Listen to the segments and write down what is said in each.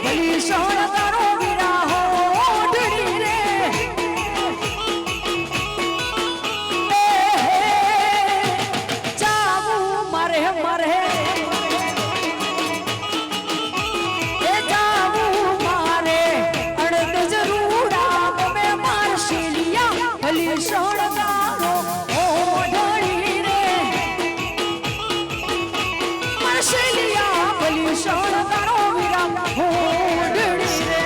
ભલી શણગારો વીરા હોડડી રે જાવું મારે મારે એ જાવું મારે અડદ જરૂરા મે મારશીલિયા ભલી શણગારો હોડડી રે મારશીલિયા ભલી શણગારો વીરા હોડડી રે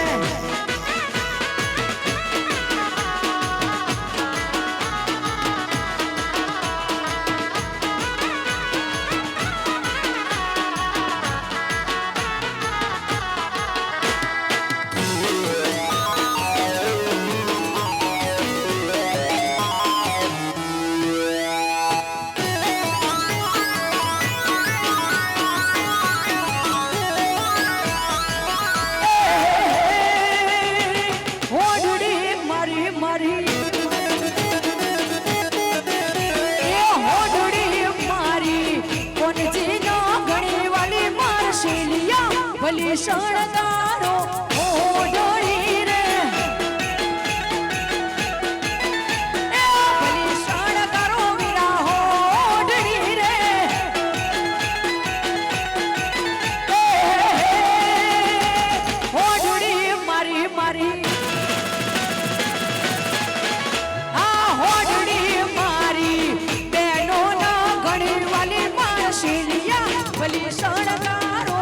ભલી શણગારો હોડડી રે ભલી શણગારો વીરા હોડડી રે હોડડી મારી મારી આ હોડડી મારી બેનો ના ઘણી વાલી મારશીલિયા ભલી શણગારો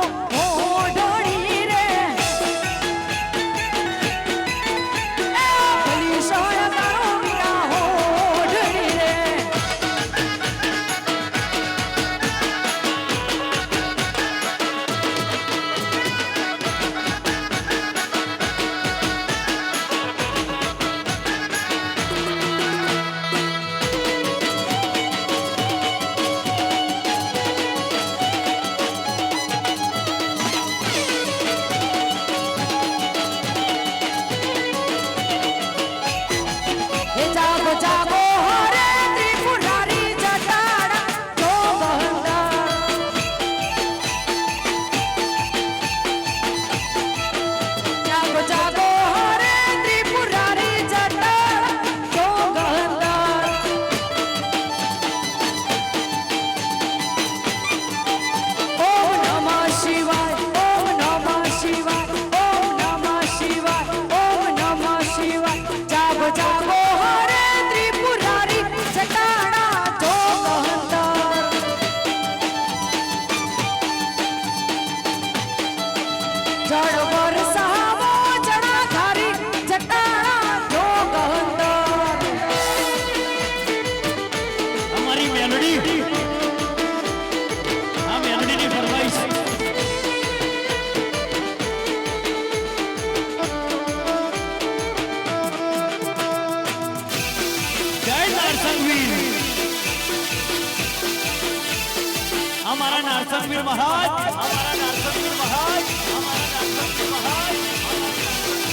हमारा नारसंगवीर महाराज हमारा नारसंगवीर महाराज हमारा नारसंगवीर महाराज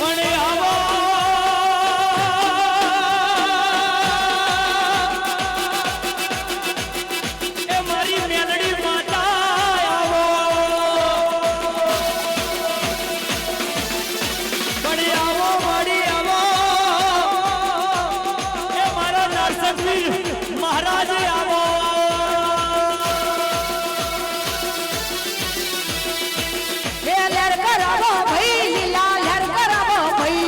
बड़े आवा ए मारी मेलड़ी माता आवो बड़े आवो बड़ी आवो ए मारा नारसंगवीर महाराज आवो એ લહેર કરાવો ભાઈ લીલા લહેર કરાવો ભાઈ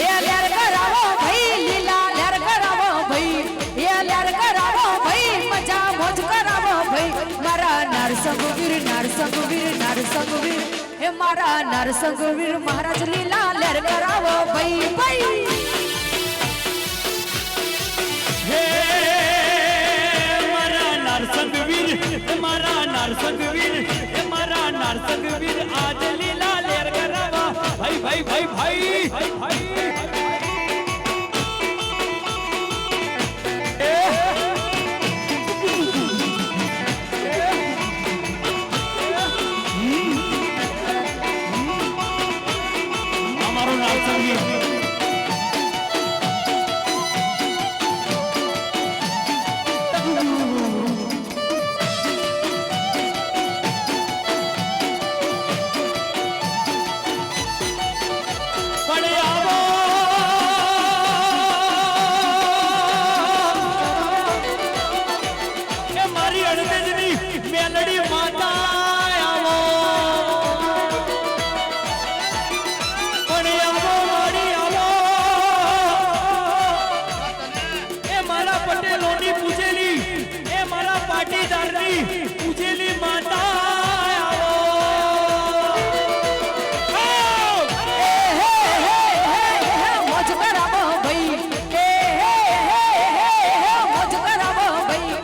એ લહેર કરાવો ભાઈ લીલા લહેર કરાવો ભાઈ એ લહેર કરાવો ભાઈ મજા મોજ કરાવો ભાઈ મારા નરસંગવીર નરસંગવીર નરસંગવીર એ મારા નરસંગવીર મહારાજ લીલા લહેર કરાવો ભાઈ ભાઈ मारा नारसंगवीर मारा नारसंगवीर आज लीला लेर करावा भाई भाई भाई भाई भाई भाई हमारो नारसंगवीर પાટીદારની પૂજેલી માતા આવો. મોજ કરાવો ભાઈ મોજ કરાવો ભાઈ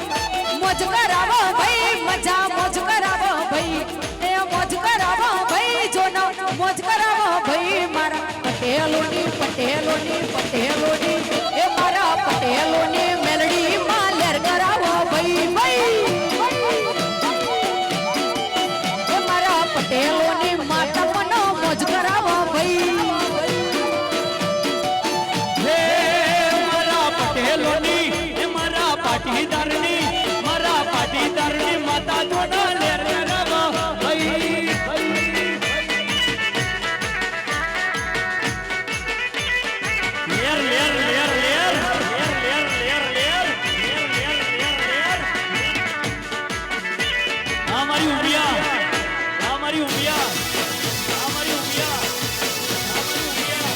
મોજ કરાવો ભાઈ મજા મોજ કરાવો ભાઈ એ મોજ કરાવો ભાઈ જોનો મોજ કરાવો ભાઈ મારા પટેલોની એ મારા પટેલોની મેલડી માં લેર કરાવો ભાઈ એ મારા પટેલોની માતા મનો મોજ કરાવો ભાઈ હે મારા પટેલોની એ મારા પાટીદારની માતા જોના લેર કરાવો ભાઈ. લેર લેર લેર લેર લેર લેર લેર લેર લેર લેર લેર. આ મારી ઉમિયા, આ મારી ઉમિયા, આ મારી ઉમિયા, આ મારી ઉમિયા.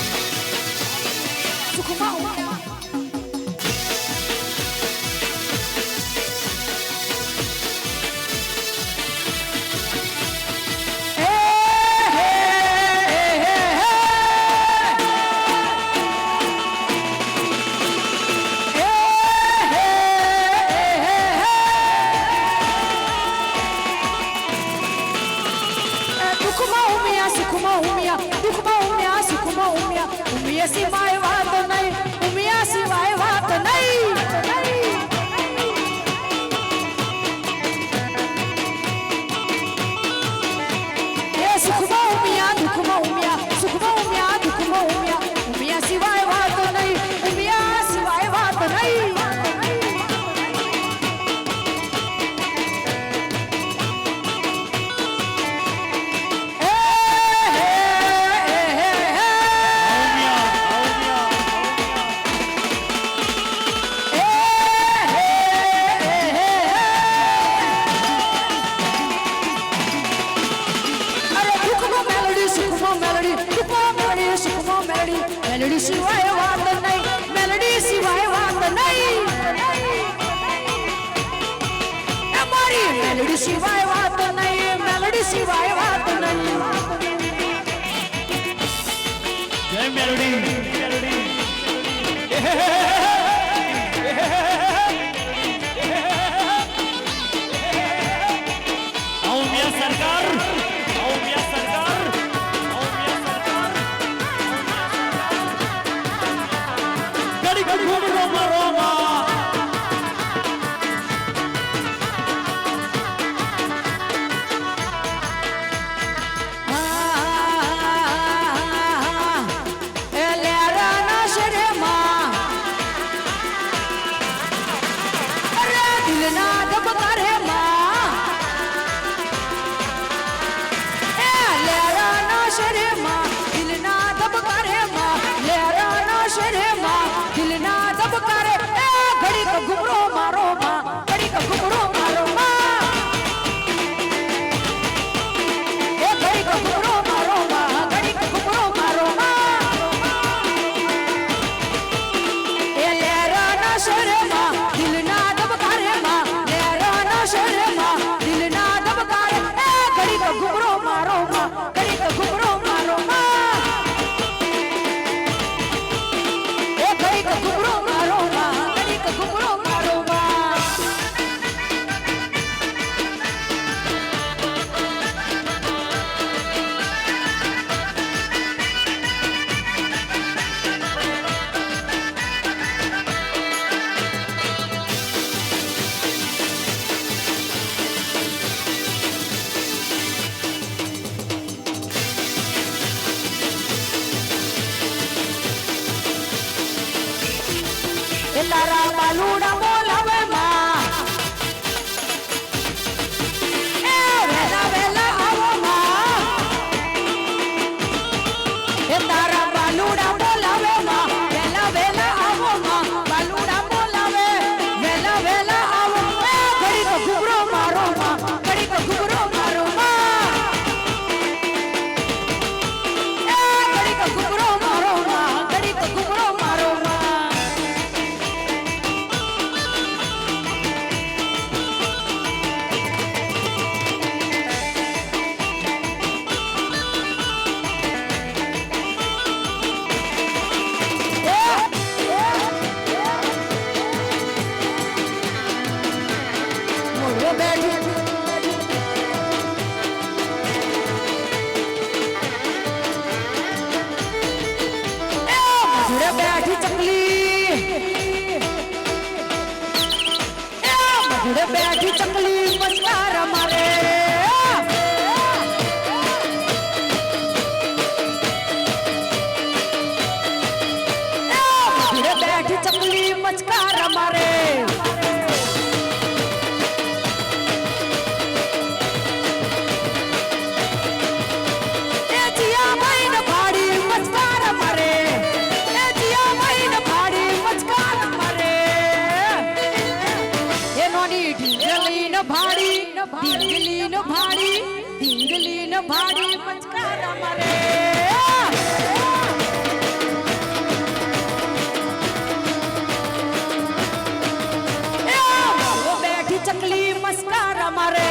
સુખમાં ઉમિયા સિવાય વાત નહીં ઉમિયા સિવાય વાત નહીં એ સુખમાં ઉમિયા દુઃખમાં ઉમિયા સુખમાં ઉમિયા દુઃખમાં ઉમિયા ઉમિયા સિવાય વાત નહીં ઉમિયા સિવાય વાત નહીં મેલડી સિવાય વાત નહીં મેલડી સિવાય વાત નહીં એ મારી મેલડી સિવાય વાત નહીં મેલડી સિવાય વાત નહીં જય મેલડી મેલડી. ઉમિયા સરકાર, ઉમિયા સરકાર, ઉમિયા સરકાર. ઘડી ઘડી ઘડી રોમા રોમા. એ લે બેઠી મજૂરે બેઠી ચકલી મજૂરે બેઠી ચકલી મસ્કાર મારે મજૂરે બેઠી ચકલી મસ્કાર મારે ઢીંગલી નો ભાડી મચકાર મારે બેઠી ચકલી મસ્કાર મારે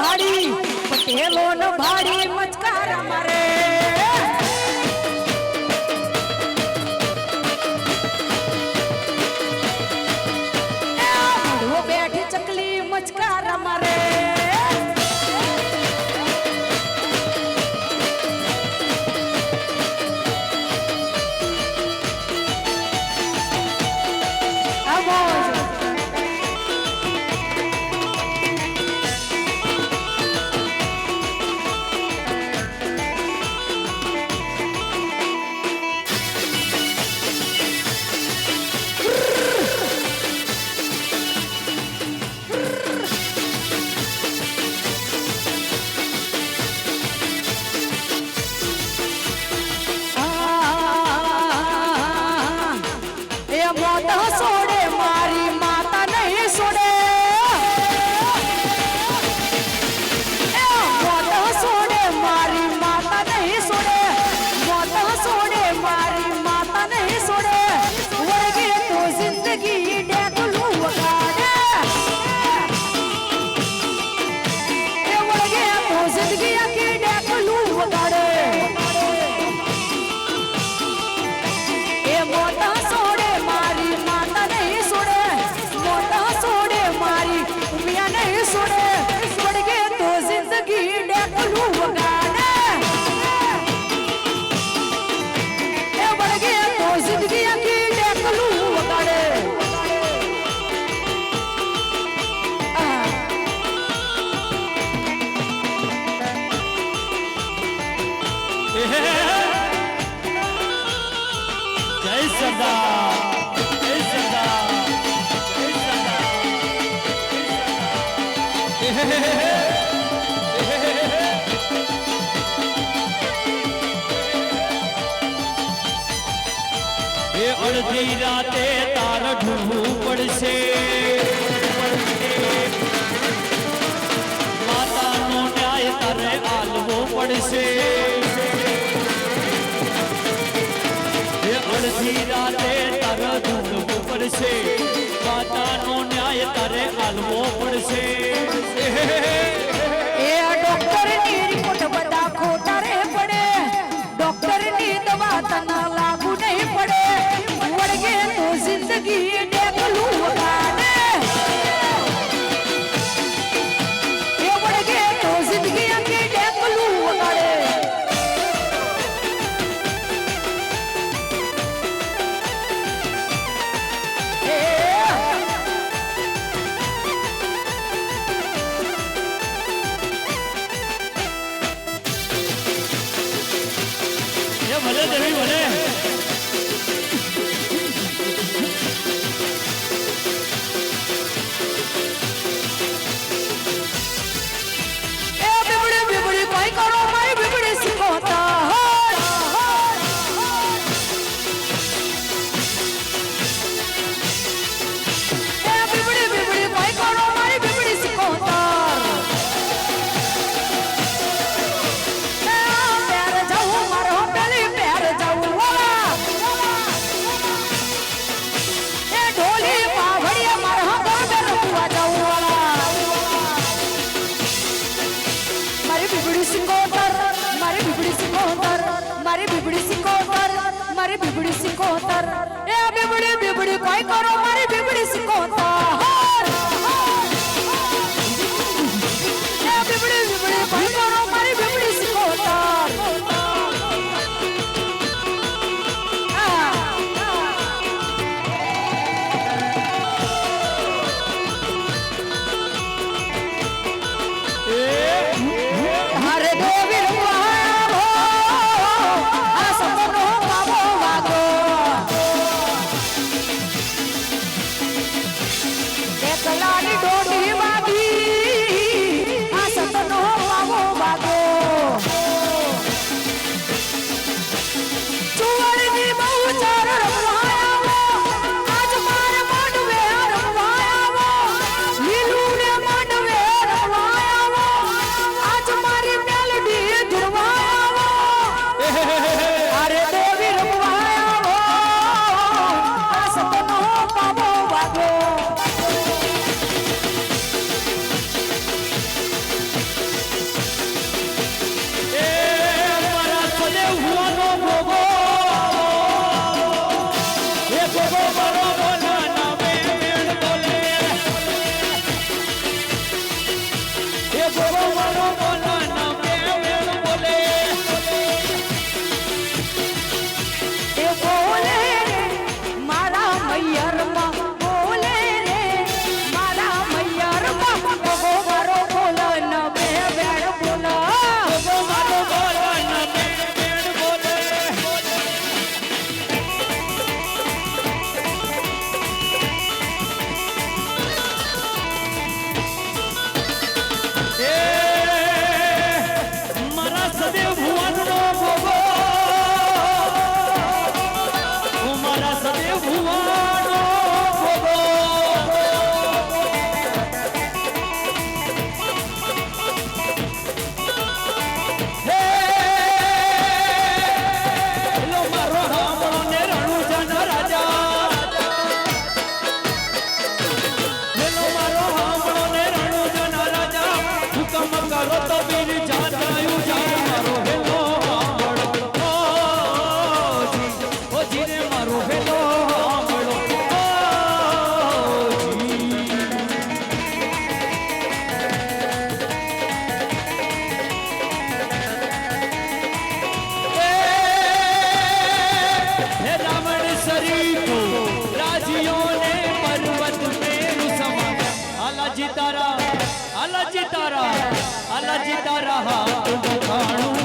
સરકારી પટેલો નો ભાડી મચકાર મારે બેઠી ચકલી મચકાર મારે સોડે મારી માતા નહીં સોડે સોડે મારી માતા નહીં સોડે સોડે મારી માતા નહીં સોડે વળગે તો જિંદગી ડેકલું વગાડે વળગે તો જિંદગી આખી ડેકલું વગાડે એ મોટા સોડે મારી માતા નહીં સોડે મોટા સોડે મારી ઉમિયા નહીં સોડે વળગે તો જિંદગી ડેકલું વગાડે એ વળગે તો જિંદગી આખી ડેકલું વગાડે જય સરદાર જય સરદાર જય સરદાર એ અડધી રાતે તાર ઢૂંઢવું પડશે માતાનો ન્યાય તારે આલવો પડશે અડધી રાતે તારે ઢૂંઢવું પડશે માતાનો ન્યાય તારે આલવો પડશે એ ડોક્ટરની રિપોર્ટ બધા ખોટા રે પડે ડોક્ટરની દવા તને લાગુ નહીં પડે વળગે તો જિંદગી ડેકલું વગાડે એ વળગે તો જિંદગી આખી ડેકલું વગાડે ભલે દેવી ભલે સિકોતર એ બીબડી બીબડી કોઈ કરો મારી બીબડી સિકોતર એ બીબડી બીબડી કોઈ કરો મારી બીબડી સિકોતર હરે દેવી રમવાયા આ સપનો બાબો વાગો એકલાની ડોડી વાગી આ સપનો બાબો વાગો ચુવડની બહુ ચાર રમવાયા આજ મારે માંડવે રમવાયા લીલું ને માંડવે રમવાયા આજ મારી મેલડી ધુરવાયા અરે દેવી રમવાયા આ સપનો બાબો વાગો મારા સદેવ હુવાનો ભોગો એ ભોગો મારો બોલા નામે મેળ બોલે એ ભોગો મારો બોલા નામે મેળ બોલે એ બોલે રે મારા મૈયરમાં બોલે રે મારા મૈયરમાં ગોગો મારો બોલા ન બે બેડ બોલા ભોગો મારો બોલા નામે મેળ બોલે એ મારા સદેવ ભુવનનો ભોગો ઓ મારા સદેવ ભુવનનો ભોગો હે લો મારો હામણો ને રણુજન રાજા હેલો મારો હામણો ને રણુજન રાજા હુકમ કરો તો વીર જાજાયું જાય મારો હેલો હામણો ઓ જીને મારો હેલો હામણો ઓ જી હે રાવણ શરીફ રાજીઓ ને પર્વત મેરુ સમા આલાજી તારા હાથ વખાણું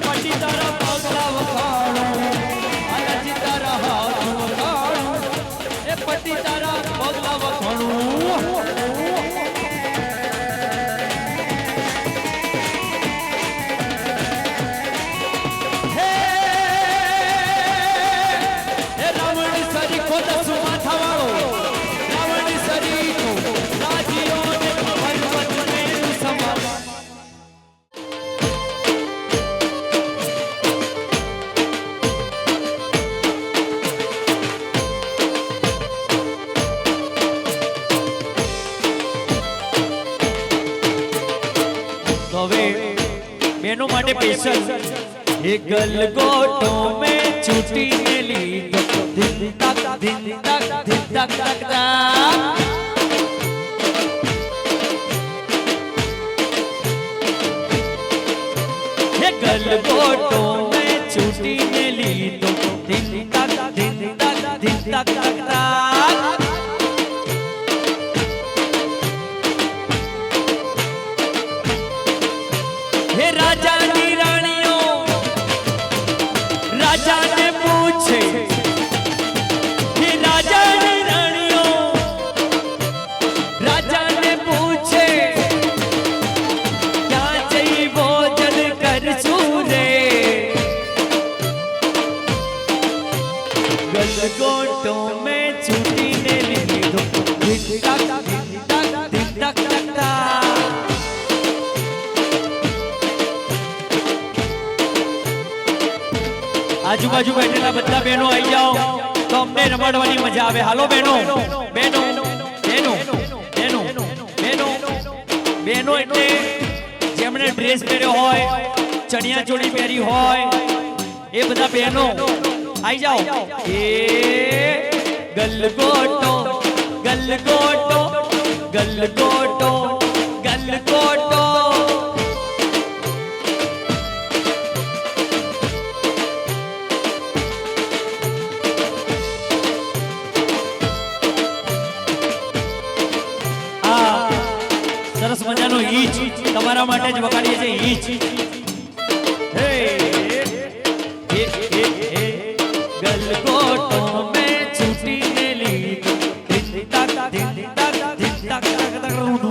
પટી તારા પગલા વખાણું આલાજી તારા હાથ વખાણું એ પટી તારા પગલા વખાણું હે રાવણ સરીખો દસુ માથાવાળો રાવણ સરીખો રાજીઓ ને પર્વત મેરુ સમા तो હવે બેનો માટે સ્પેશિયલ એ ગલગોટો મેં છૂટીને લીધો ધીન તક ધીન તક ધીન તક તક તક એ ગલગોટો મેં છૂટીને લીધો ધીન તક ધીન તક ધીન તક તક તક हे राजा नी रानियों राजा ने पूछे हे राजा नी रानियों राजा ने पूछे क्या चाहिए भोजन कर सूरे गलगोटो में छुट्टी ने लीधो धिक तक धिक तक धिक तक तक तक આજુબાજુ બેઠેલા બધા બહેનો આવી જાઓ તો અમને રમાડવાની મજા આવે હાલો બહેનો બહેનો બહેનો બહેનો બહેનો બહેનો એટલે જેમણે ડ્રેસ પહેર્યો હોય ચણિયા ચોળી પહેરી હોય એ બધા બહેનો आई जाओ ए गलगोटो गलगोटो गलगोटो गलगोटो સરસ મજાનો ઈચ તમારા માટે જ વગાડીએ છીએ ઈચ હે હે હે હે ગલગોટો મે છૂટીને લીધો દિન તક દિન તક દિન તક તક તક રૂડુ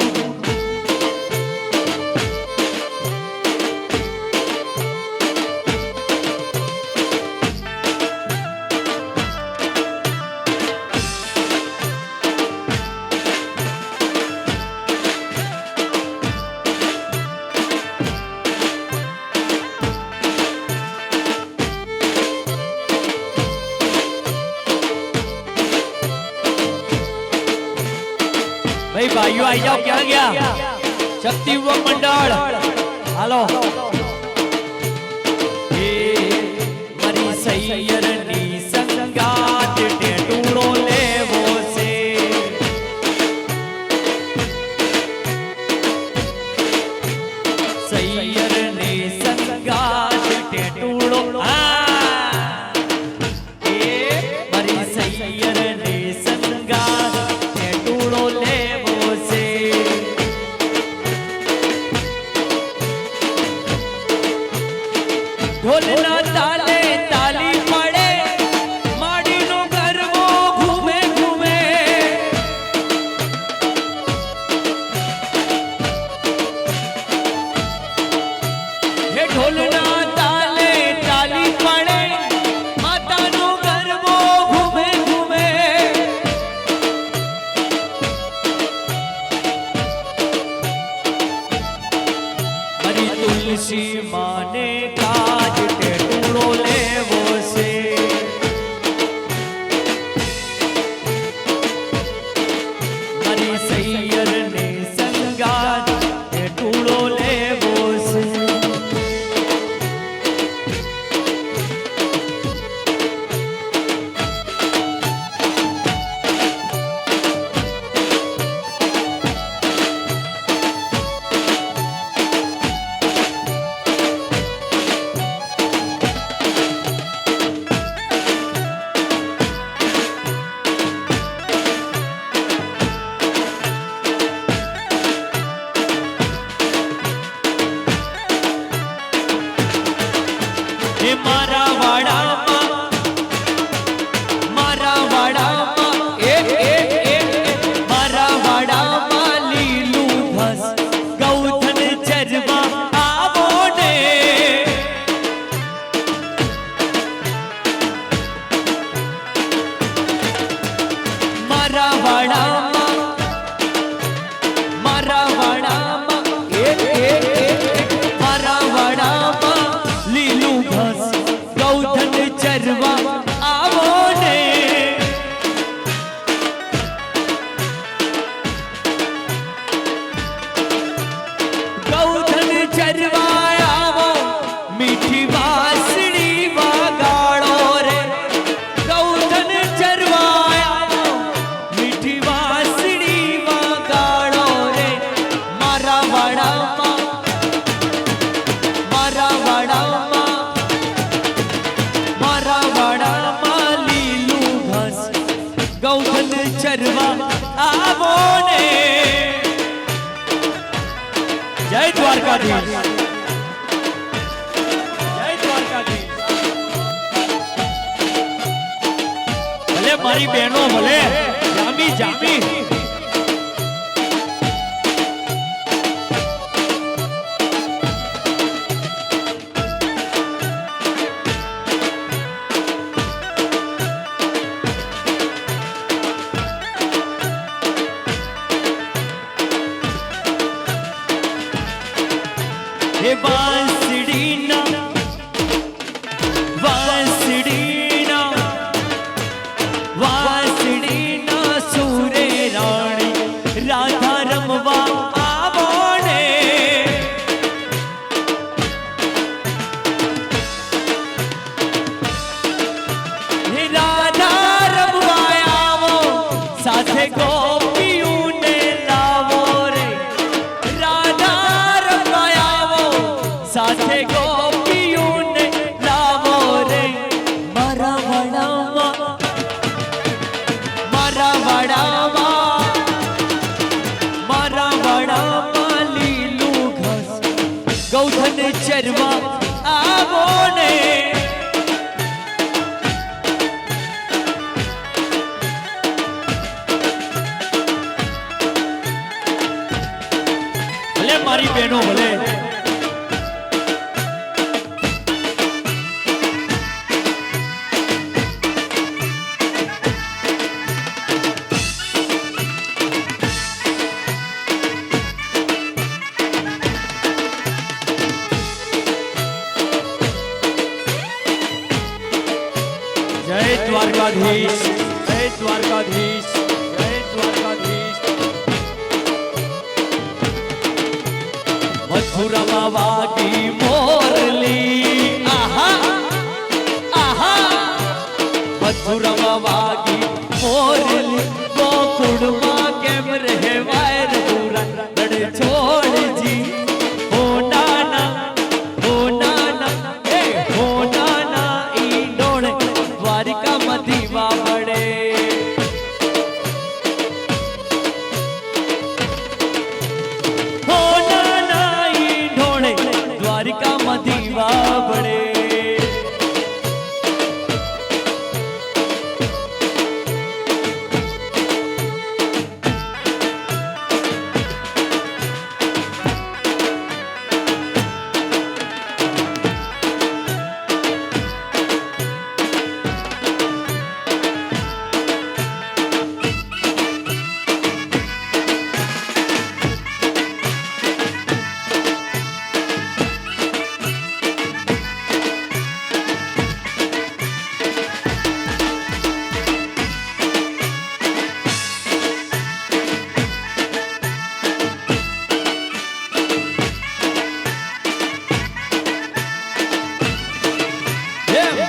भाई भाइयों आई जाओ क्या गया शक्ति युवक मंडल हालो ए मरी सैयर नी संगात टेटूड़ो लेवो से सैयर नी संगात टेटूड़ो ए मरी सैयर नी संगात टेटूड़ो लेवो ढोलना ताले ताली पड़े माड़ी नो गरबो घूमे घूमे हे ढोलना ताले ताली पड़े माता नो गरबो घूमे घूमे हरी तुलसी माने काज टेटूड़ो लेवो से हरी सैयर ने संगात टेटूड़ो लेवो से हे मारा वाड़ा ए मारा वाड़ा लीलू घस गौधन चरवा आवो ने मारा वाड़ा मारा वाड़ा लीलू घस गौधन चरवा आवो ने गौधन चरवा आवो मीठी वासड़ी वागाड़ो रे गौधन चरवा आवो मीठी वासड़ी वागाड़ो रे मारा वाड़ा लीलू घस गौधन चरवा आवो ने जय द्वारकाधीश जय द्वारकाधीश भले मारी बहनों भले जामी जामी हे बांसुरी ना सूरे रानी राधा रमवा आवो ने વિચારવા આવો ને ભલે મારી બહેનો ભલે જય દ્વારકાધીશ જય દ્વારકાધીશ જય દ્વારકાધીશ મથુરામાં વાગી મોરલી આહા આહા મથુરામાં વાગી મોરલી ગોકુળમાં કેમ રહેવાય રઘુરા લડે છોડજી હો નાના એ હો નાના ઈ ડોળે દ્વારિકામાં દીવા પડે હો નાના ઈ ઢોળે દ્વારિકામાં દીવા પડે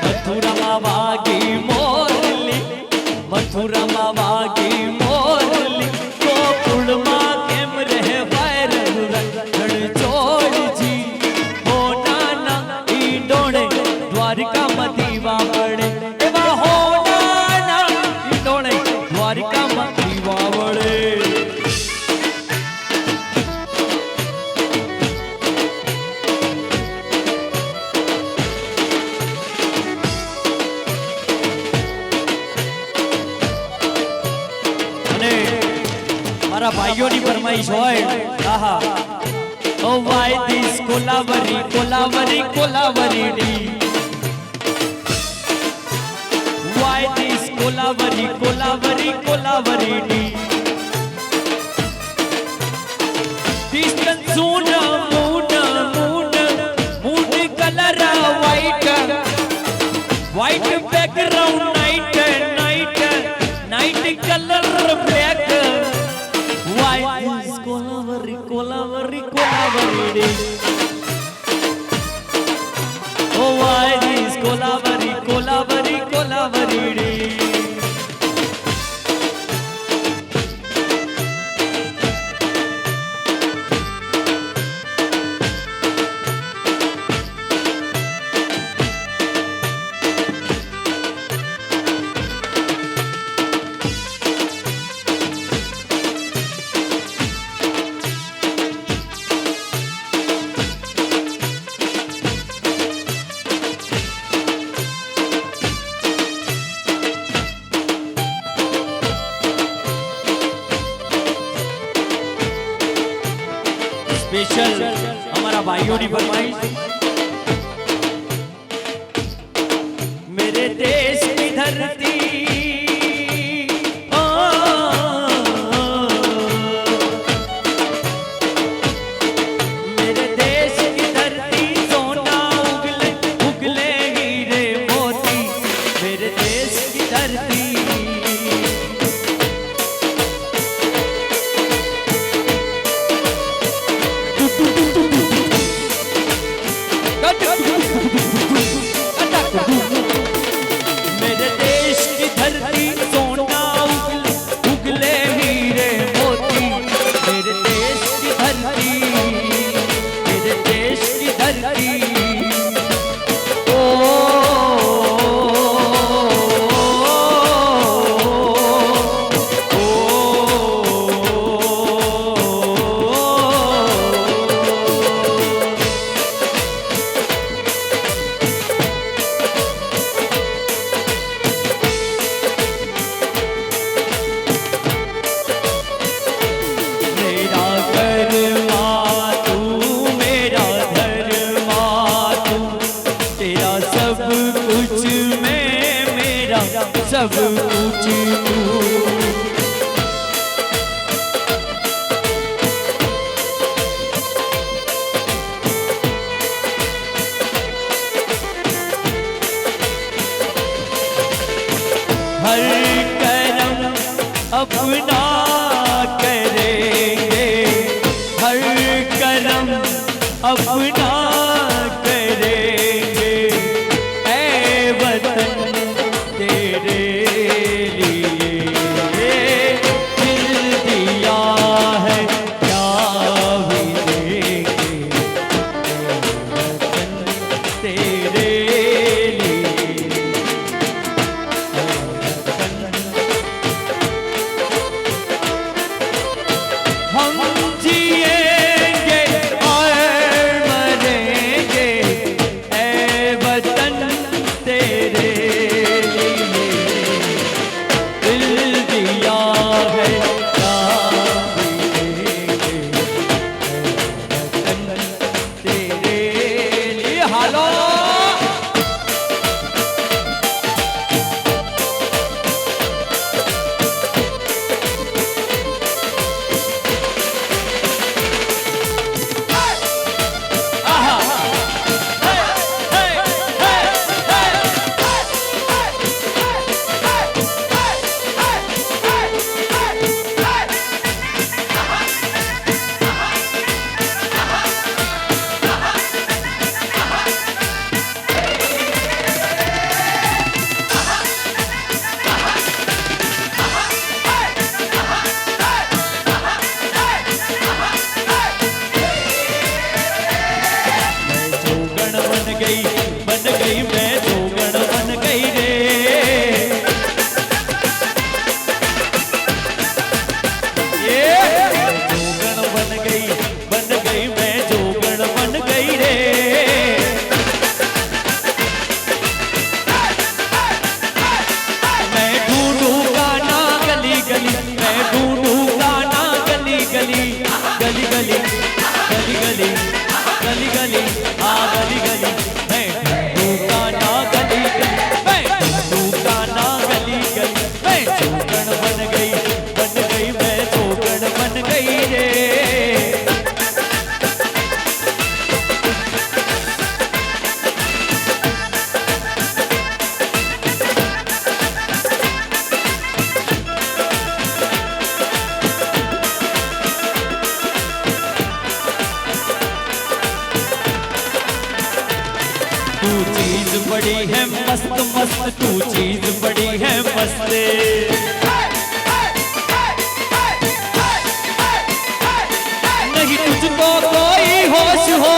મથુરામાં વાગી મોરલી મથુરામાં વાગી મોરલી ગોકુળમાં કેમ રહેવાય રઘુરાય છોડજી હો નાના ઈ ડોળે દ્વારિકામાં દીવા પડે એવા હો નાના ઈ ડોળે દ્વારિકામાં દીવા પડે મારા ભાઈઓની ફરમાઈશ હોય આહા oh why this Kolaveri Kolaveri Kolaveri di why this Kolaveri Kolaveri Kolaveri di this કન્સૂન moon colour white background night color black why is kolaveri oh why is kolaveri special हमारा भाइयों की फरमाइश मेरे देश की धरती मेरे देश की धरती सोना उगले उगले हीरे मोती मेरे देश की धरती अपना करेंगे, हर करम अपना करेंगे, ऐ वतन तेरे लिए दिल दिया है क्या भी देंगे, वतन तेरे हम जिएंगे और मरेंगे, ऐ वतन तेरे लिए दिल दिया है क्या भी देंगे, ऐ वतन तेरे लिए। हालो बन गई मैं जोगण बन गई रे, ये जोगण बन गई मैं जोगण बन गई रे, मैं ढूंढूंगा ना गली गली, मैं ढूंढूंगा ना गली गली, गली गली गली गली गली गली आ गली गली, मैं ढूंढूंगा ना गली गली, मैं ढूंढूंगा ना गली गली, मैं जोगण बन गई मैं जोगण बन गई रे। तू चीज बड़ी है मस्त मस्त, तू चीज बड़ी है मस्त, नहीं तुझको कोई होश हो,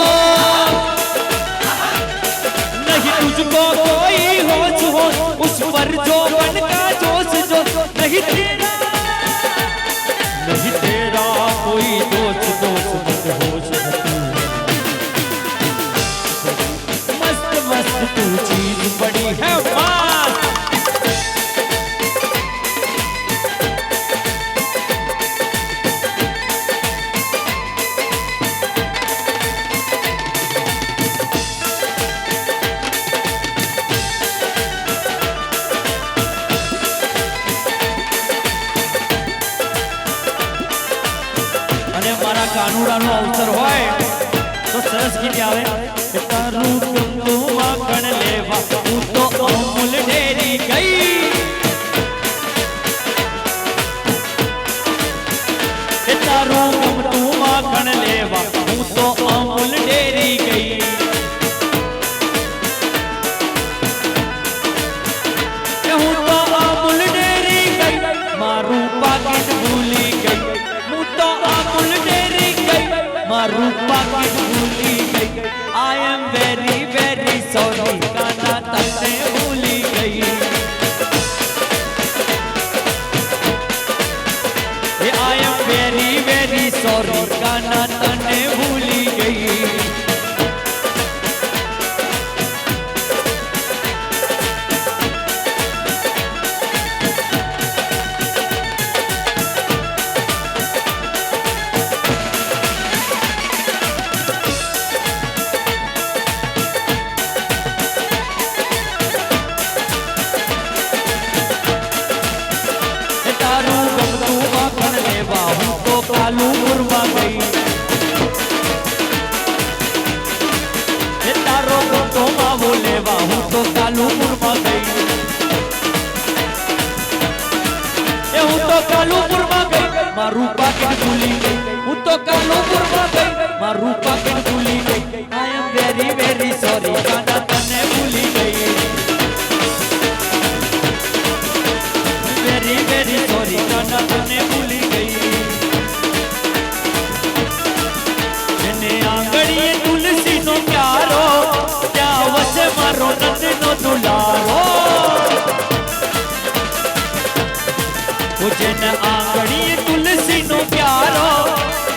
नहीं तुझको कोई होश हो, उस पर जो मन का जोश जो, नहीं तेरा कोई दोष दोष मत होश मस्त तू चीज बड़ी है मस्त। અને મારા કાનુડાનો અવસર હોય તો સરસ ગીત આવે, તારું ગમતું માખણ લેવા હું તો અમૂલ ડેરી ગઈ, તારું ગમતું માખણ લેવા હું તો અમૂલ ડેરી ગઈ, હું તો અમૂલ ડેરી ગઈ, મારું પાકીટ ભૂલી ગઈ, હું તો અમૂલ ડેરી ગઈ, મારું પાકીટ ભૂલી ગઈ, I am very very sorry કાના તને ભૂલી ગઈ, I am very very sorry કાના તને ભૂલી ગઈ। કાલુપુરમાં ગઈ, એ તારો ગોતો માવો લેવા હું તો કાલુપુરમાં ગઈ, એ હું તો તો કાલુપુરમાં ગઈ મારું પાકીટ ભૂલી ગઈ હું તો કાલુપુરમાં ગઈ મારું પાકીટ ભૂલી ગઈ આઈ એમ વેરી વેરી સોરી કાના તને ભૂલી ગઈ વેરી વેરી સોરી કાના તને ભૂલી ગઈ એને આંગળીએ તુલસીનો ક્યારો ત્યાં વસે મારો નંદનો દુલારો જેને આંગળીએ તુલસીનો પ્યારો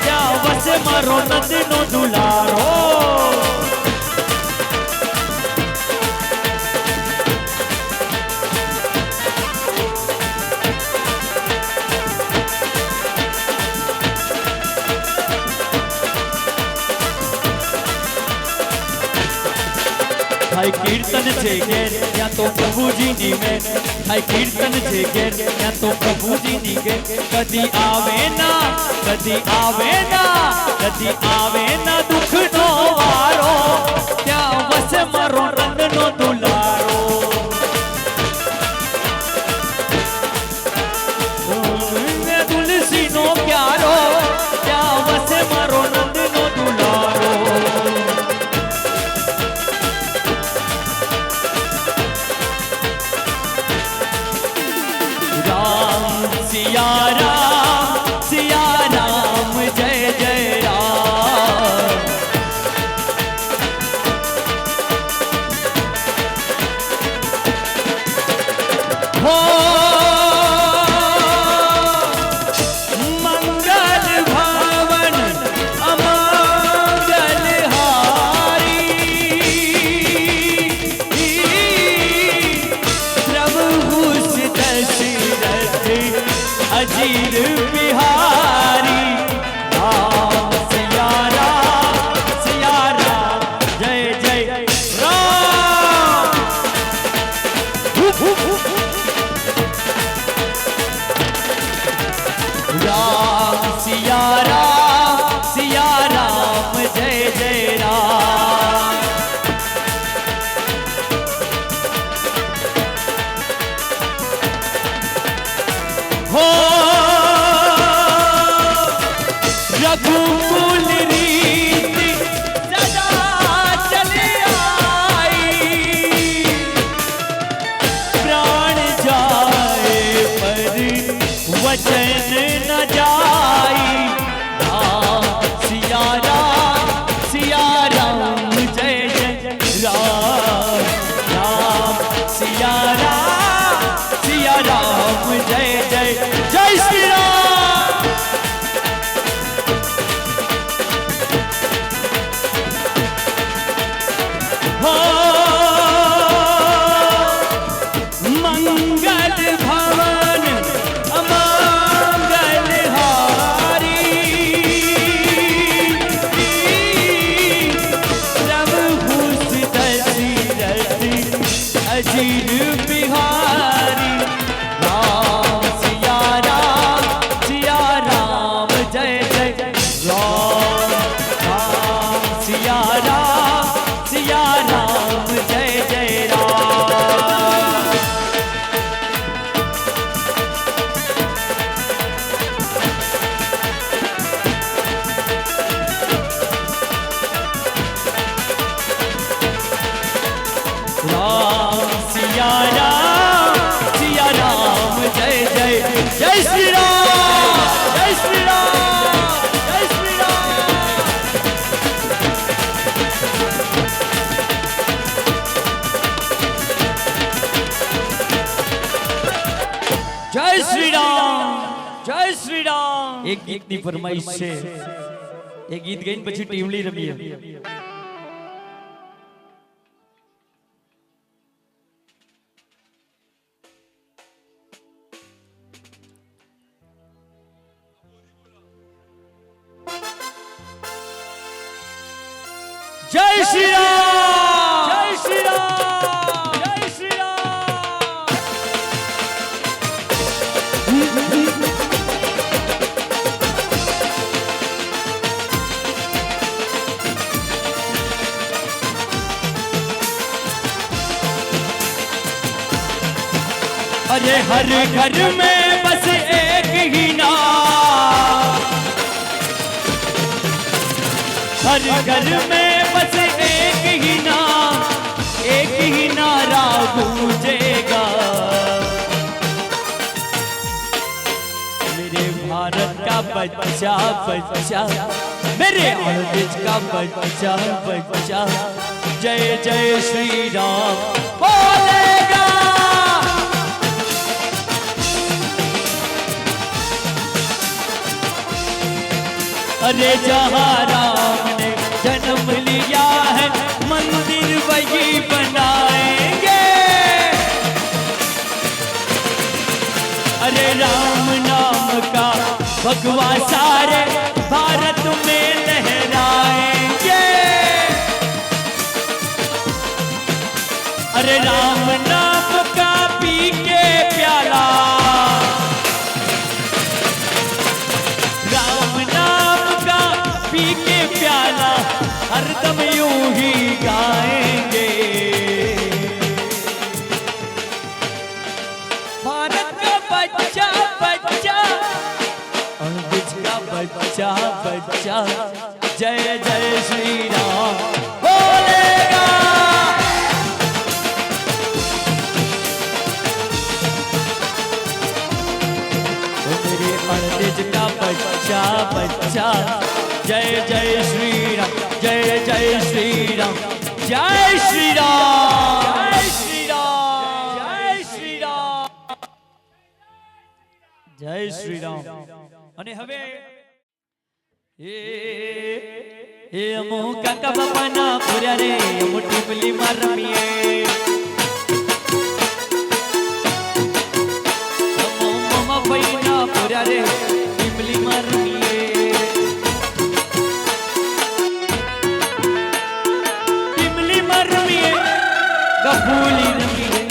ત્યાં વસે મારો નંદનો દુલારો થાય કીર્તન છે ઘેર ત્યાં તો પ્રભુજીની મેં થાય કીર્તન છે ઘેર ત્યાં તો પ્રભુજીની ઘેર કદી આવે ના કદી આવે ના કદી આવે ના દુઃખનો વારો ત્યાં વસે મારો રંગનો દુલારો તુલસીનો પ્યારો ત્યાં વસે મારો નંદનો દુલારો सिया राम जय जय राम हो मंगल भवन अमंगल हारी प्रभु दशरथ अजीर बिहारी राम सिया राम जय जय राम राम सिया राम जय जय राम हो रघुकुल रीति सदा चली आई प्राण जाए पर वचन न जाई राम सिया राम जय जय राम राम सिया राम जय जय जय श्री राम हो मंगल भवन अमंगल हारी प्रभु दशरथ अजीर बिहारी राम सिया राम जय जय राम राम सिया राम जय जय राम राम सिया राम जय जय जय श्री राम जय श्री राम जय श्री राम जय श्री राम जय श्री राम एक गीतની ફરમાઈશ છે એ ગીત ગાઈને પછી ટીમલી રમીએ जय श्री राम जय श्री राम जय श्री राम अरे हर घर में बस एक ही नाम, हर घर में बस एक ही नाम, एक ही नारा गूंजेगा। मेरे भारत का बच्चा बच्चा, मेरे देश का बच्चा बच्चा, जय जय श्री राम बोलेगा। अरे जहाँ राम ने जन्म लिया है, मंदिर वही बनाएंगे। अरे राम नाम का भगवा सारे भारत में लहराएंगे। अरे राम नाम का पी के प्याला, राम नाम का पी के प्याला हरदम यूं ही गाएंगे। भारत का बच्चा बच्चा, देश का बच्चा बच्चा, जय जय श्री राम बोलेगा। मेरे देश का बच्चा बच्चा, जय जय श्री राम, जय जय श्री राम, जय श्री राम, जय श्री राम, जय श्री राम, जय श्री राम। અને હવે એ અમો કાકા બાપાના પૂર્યા રે, અમો ટીપલી માં રમીએ, અમો મામા ભાઈના પૂર્યા રે, ટીપલી માં રમીએ, ટીપલી માં રમીએ, ગફૂલી રમીએ,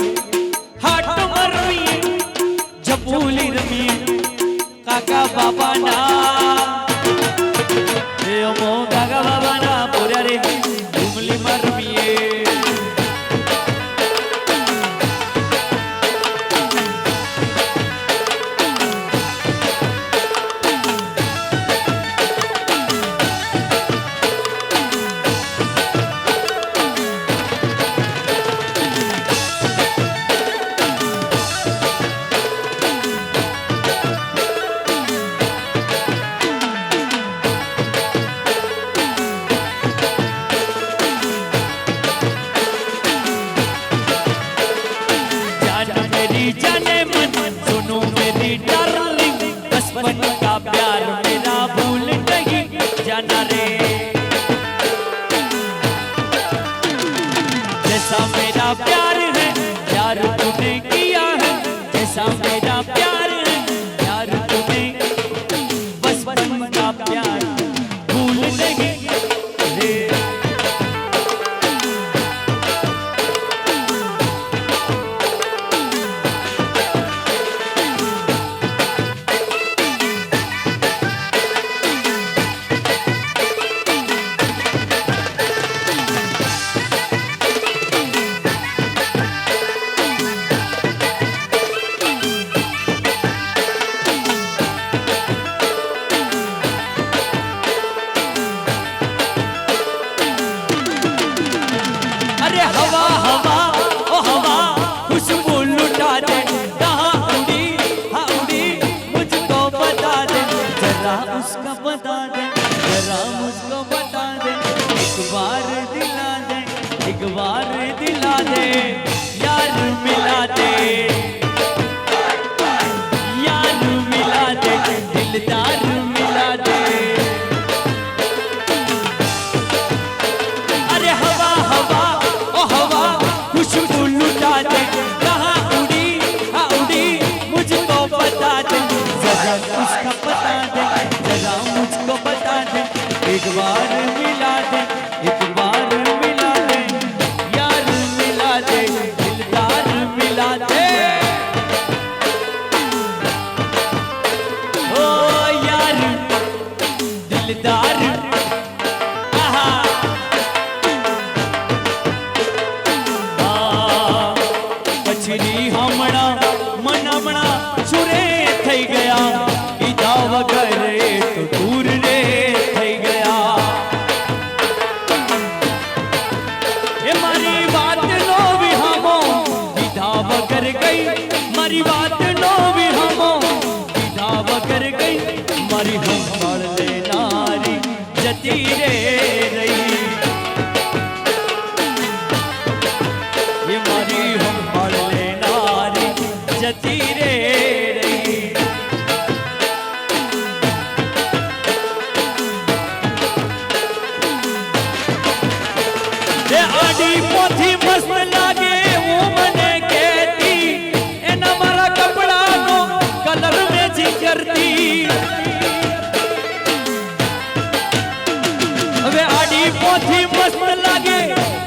હાટ માં રમીએ, જપૂલી રમીએ, કાકા બાપા ના, એ અમો કાકા બાપા ના પૂર્યા રે, ટીપલી માં રમીએ। जाने मन सुनो मेरी डार्लिंग, बचपन का प्यार मेरा भूल नहीं जाना रे। जैसा मेरा प्यार है प्यार तूने किया है, जैसा मेरा प्यार है प्यार तूने, बचपन का प्यार भूल नहीं रे। अरे हवा हवा ओ हवा खुशबू लुटा दे, कहाँ उड़ी हाँ उड़ी मुझको बता दे, जरा उसका बता दे, जरा मुझको बता दे, एक बार दिला दे, एक बार दिला दे, यार मिला दे, यार मिला दे, दिलदार मिला दे। अरे हवा हवा ओ हवा खुशबू लुटा दे, कहाँ उड़ी हाँ उड़ी मुझको बता दे, जरा उसका बता दे, जरा मुझको बता दे, एक बार मिला दे, एक बार मिला दे, यार मिला दे, दिलदार मिला दे। ओ यार दिलदार आहा, પછી હમણાં મન હમણાં સુરે થઈ ગયા, આડી પોથી મસ્ત લાગે એવું મને કહેતી એના મારા કપડાનો કલર મેચિંગ કરતી હવે આડી પોથી મસ્ત લાગે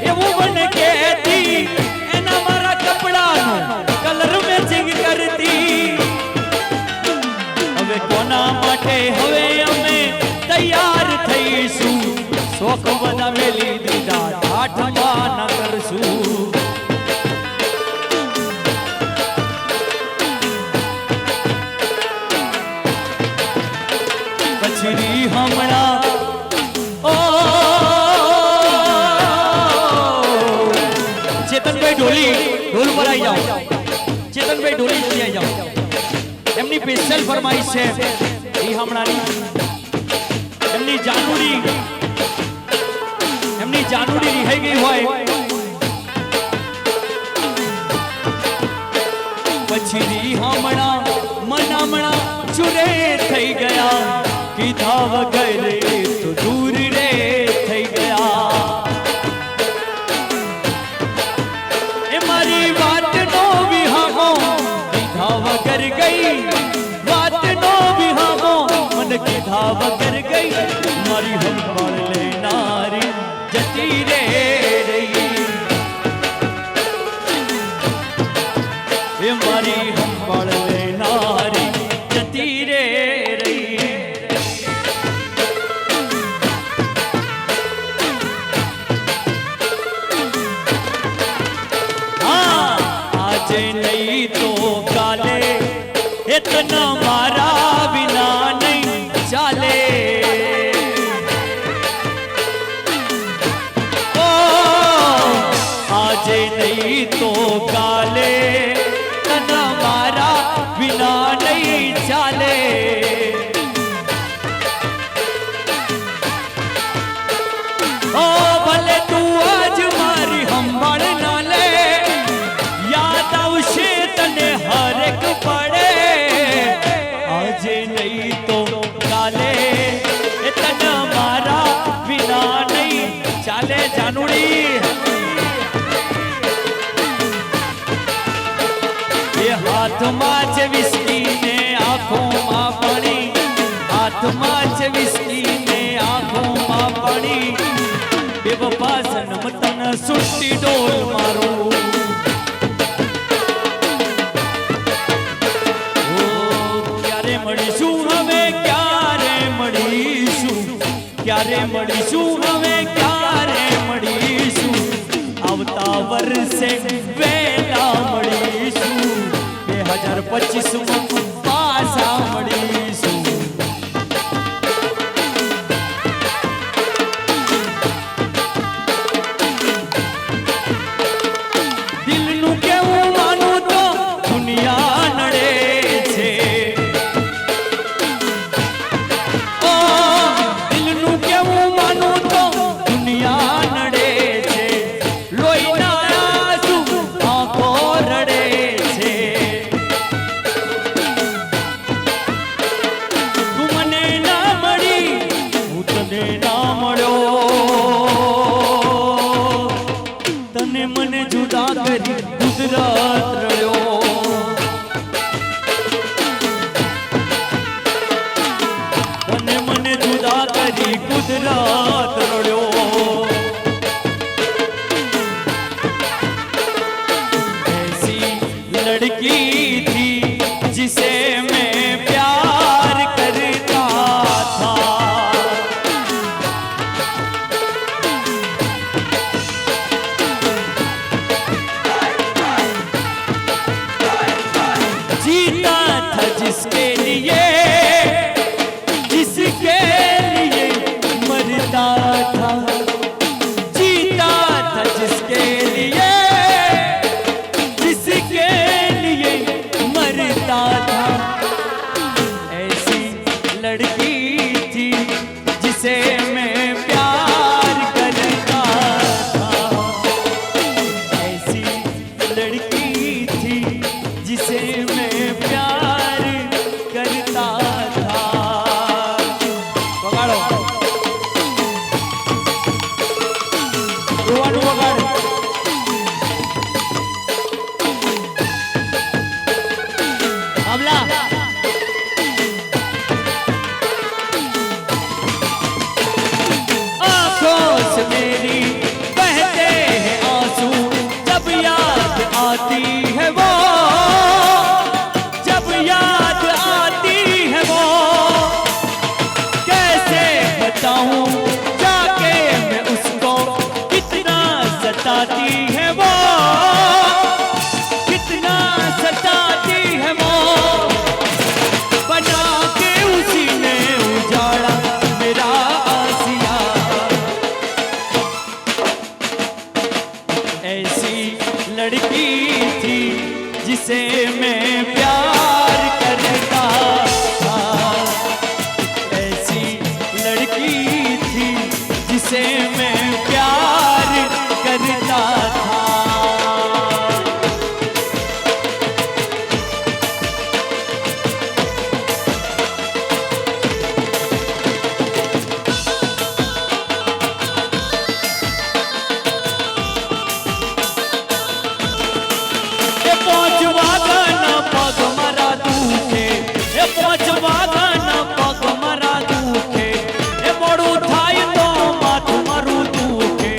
એવું મને કહેતી એના મારા કપડાનો કલર મેચિંગ કરતી હવે કોના માટે હવે અમે તૈયાર થઈશું શોખ બધા મેલી દીધા ઠાઠમાં ન કરશું પછરી હમણાં ઓ ચેતનભાઈ ઢોલી ઢોલ પર આવી જાઓ ચેતનભાઈ ઢોલી સુધી આવી જાઓ એમની સ્પેશિયલ ફરમાઈશ છે એ હમણાંની એમની જાનુડી રિહાઈ ગઈ હોય પછી હમણાં મનામણા ચૂરે થઈ ગયા કીધા વગર તો દૂર રે થઈ ગયા એ મારી વાતનો વિહામો કીધા વગર ગઈ વાતનો વિહામો મન કીધા વગર ગઈ મારી હંભાળ લેનારી જતી રે રહી એ મારી હંભાળ લેનારી જતી રે રહી હા આજે નહીં તો કાલે इतना मारा बिना नहीं चाले ओ आज नहीं तो काले इतना मारा बिना नहीं चाले ओ भले तू आज मारी हंभाळ ना ले याद आवशे तने हर एक पड़े આજે નહીં તો કાલે એ તને મારા વિના નહીં ચાલે જાનુડી એ હાથમાં છે વિસ્કી ને આંખોમાં પાણી હાથમાં છે વિસ્કી ને આંખોમાં પાણી બેવફા સનમ તને સુટ્ટી ડોલ મારું ક્યારે મળીશું હવે ક્યારે મળીશું આવતા વર્ષે વહેલા મળીશું 2025 માં પાછા મળીશું દિલનું કેવું માનું તો દુનિયા નડે છે મને જુદા કરી ગુજરાત રડ્યો તને મને જુદા કરી ગુજરાત રડ્યો ऐसी लड़की थी जिसे मैं प्यार करता था जीता था जिसके लिए जिसके लिए मरता था जीता था जिसके लिए जिसके लिए मरता था ऐसी लड़की थी जिसे मैं प्यार करता था ऐसी लड़की थी जिसे मैं प्यार करता था વગાડો રોવાનું વગાડ सताती है वो, कितना सताती है वो, बना के उसी ने उजाड़ा मेरा आसिया। ऐसी लड़की थी जिसे मैं प्यार करता था, ऐसी लड़की थी जिसे मैं प्यार करता था। ये पहुंचवा गाना पग मरा दूखे, ये पहुंचवा गाना पग मरा दूखे, ये मोड़ू थाई तो माथ मारू दूखे।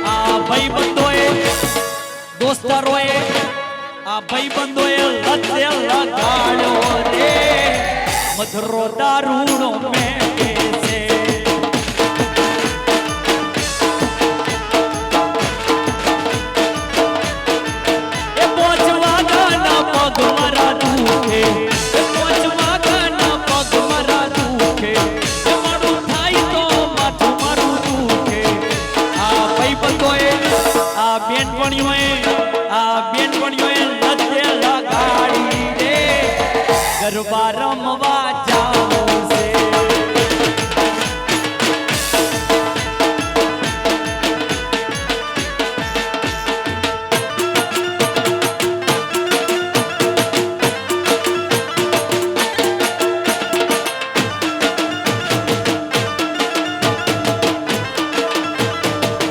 आ भाई बंदोए दोस्तारोए, आ भाई बंदोए लते लगाड़ो रे मधुरो दारूड़ो में कैसे। ये पहुंचवा गाना पग मरा दूखे, ये पहुंचवा गाना पग मरा दूखे, ये मोड़ू थाई तो माथ मारू दूखे। आ भाई बंदोए आ बेनपणियोए लते लगाड़ी रे गरबा रमवा जाओ से।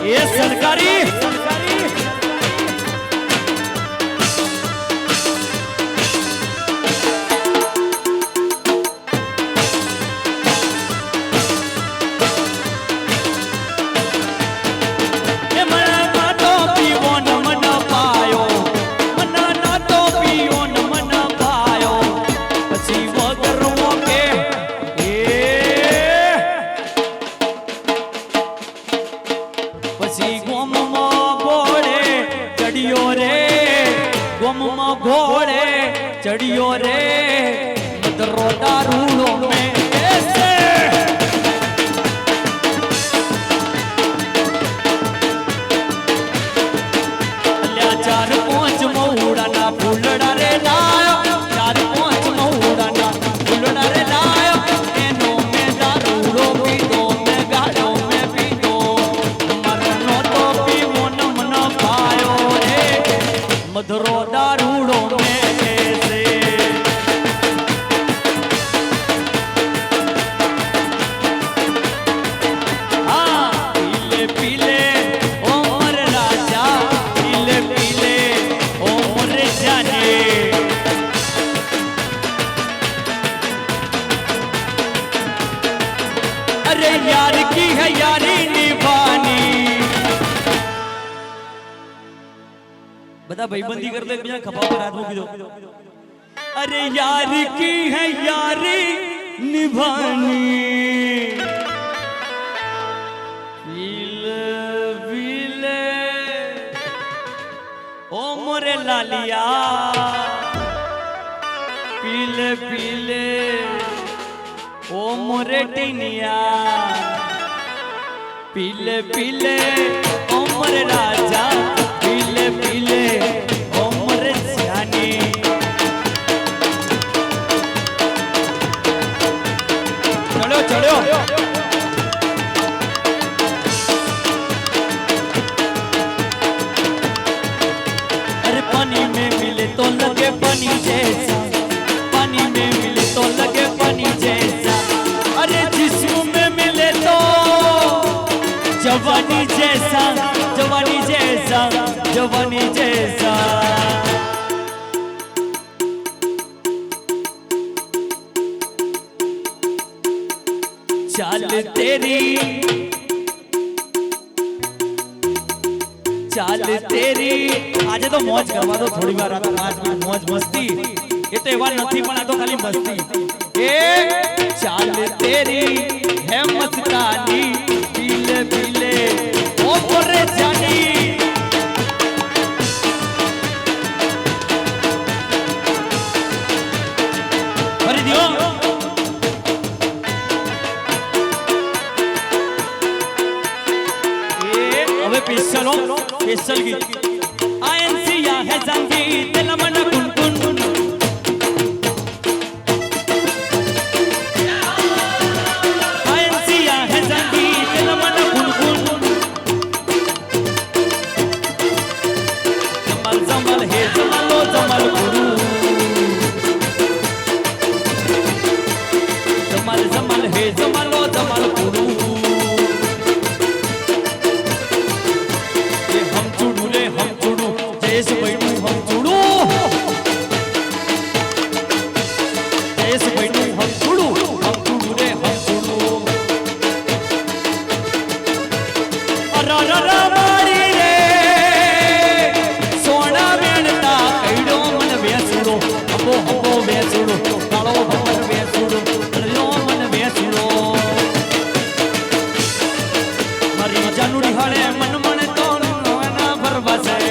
ये सरकारी घोड़े चढ़ियो रे मधुरो दारूड़ो में कैसे। अल्या 4-5 महुड़ा ना फूलड़ा रे लायो, 4-5 महुड़ा ना फूलड़ा रे लायो, एनो में दारूड़ो पीधो में गाड़ो में पीधो, मरनो तो पीवो न मन पायो रे मधुरो दारूड़ो में कैसे। हाँ पीले पीले ओ मोर राजा, पीले पीले ओ मोर जाने। अरे यार की है यारी निभानी। बता भाईबंदी करते बिना खपा पर हाथ मूकी दो। अरे यार की है यारी निभानी, पीले पीले ओ मोरे लालिया, पीले पीले ओ मोरे टिनिया, पीले पीले ओ मोरे राजा, पीले पीले ओ मोरे जानी। चलो चलो अरे पानी में मिले तो लगे पानी जैसा, पानी में मिले तो लगे पानी जैसा, अरे जिस्म में मिले तो जवानी जैसा, जवानी जैसा, जवानी जैसा। चाल तेरी, चाल तेरी आज तो मौज करवा दो थोड़ी बार, आज मौज मस्ती। ये तो एवा नहीं पण आ तो खाली मस्ती। ए चाल तेरी है मस्तानी, पीले पीले ओ मोरे जानी, स्पेशल हो स्पेशल गीत आयनसिया है संगी दिल मन गुनगुन आयनसिया है संगी दिल मन गुनगुन जमल जमल हे जमलो जमल गुरु जमल जमल हे जमलो जमल गुरु देश बैठू हम जुड़ू देश बैठू हम जुड़ू रे हम जुड़ू अरा मारी रे सोना वेणता कईडो मन बेसुड़ो हबो बेसुड़ो कालो भवर बेसुड़ो कईडो मन बेसुड़ो मारी जानुड़ी हाले मन मन तो ना भरवासे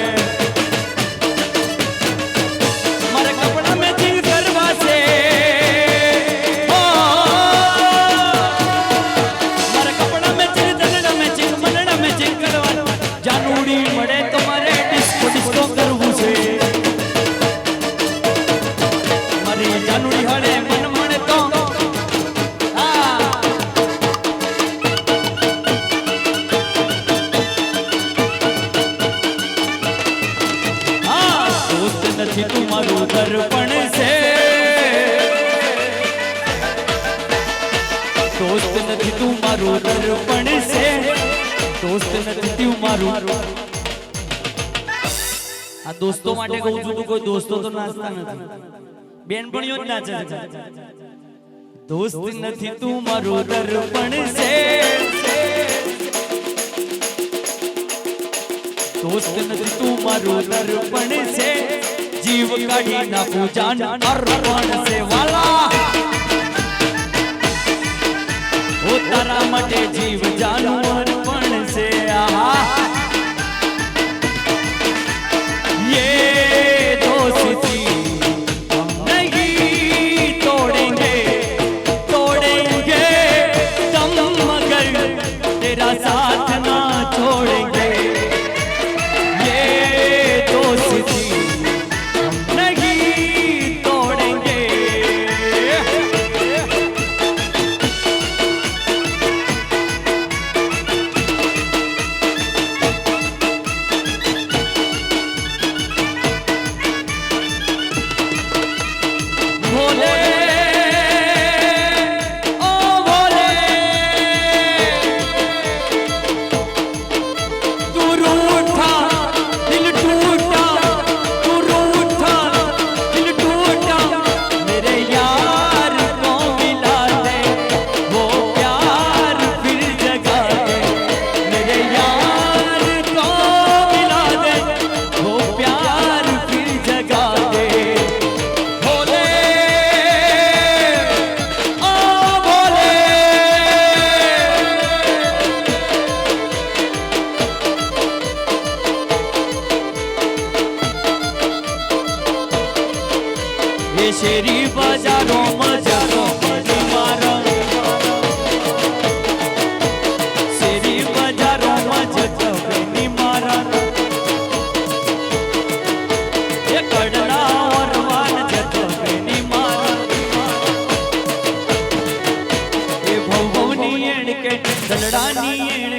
तुम्हारू दर्पण से दोस्त नहीं तुम्हारू दर्पण से दोस्त नहीं तुम्हारू आ दोस्तों માટે કહું છું તો કોઈ દોસ્તો તો નાચતા નથી બેનપણીઓ જ નાચે છે दोस्त नहीं तुम्हारू दर्पण से दोस्त नहीं तुम्हारू दर्पण से जीव काढ़ी ना पूजान अर्पण से वाला ओ तारा मटे जीव जानू अर्पण से आहा ये दोस्ती हम नहीं तोड़ेंगे तोड़ेंगे तुम मगर तेरा साथ ना छोड़ेंगे ये दोस्ती शेरी बाजारों मजारों मारो शेरी बाजारों मजतो बेनी मारा ये कड़ना और मान जतो बेनी मारा ये भवनी एण के दलड़ानी एण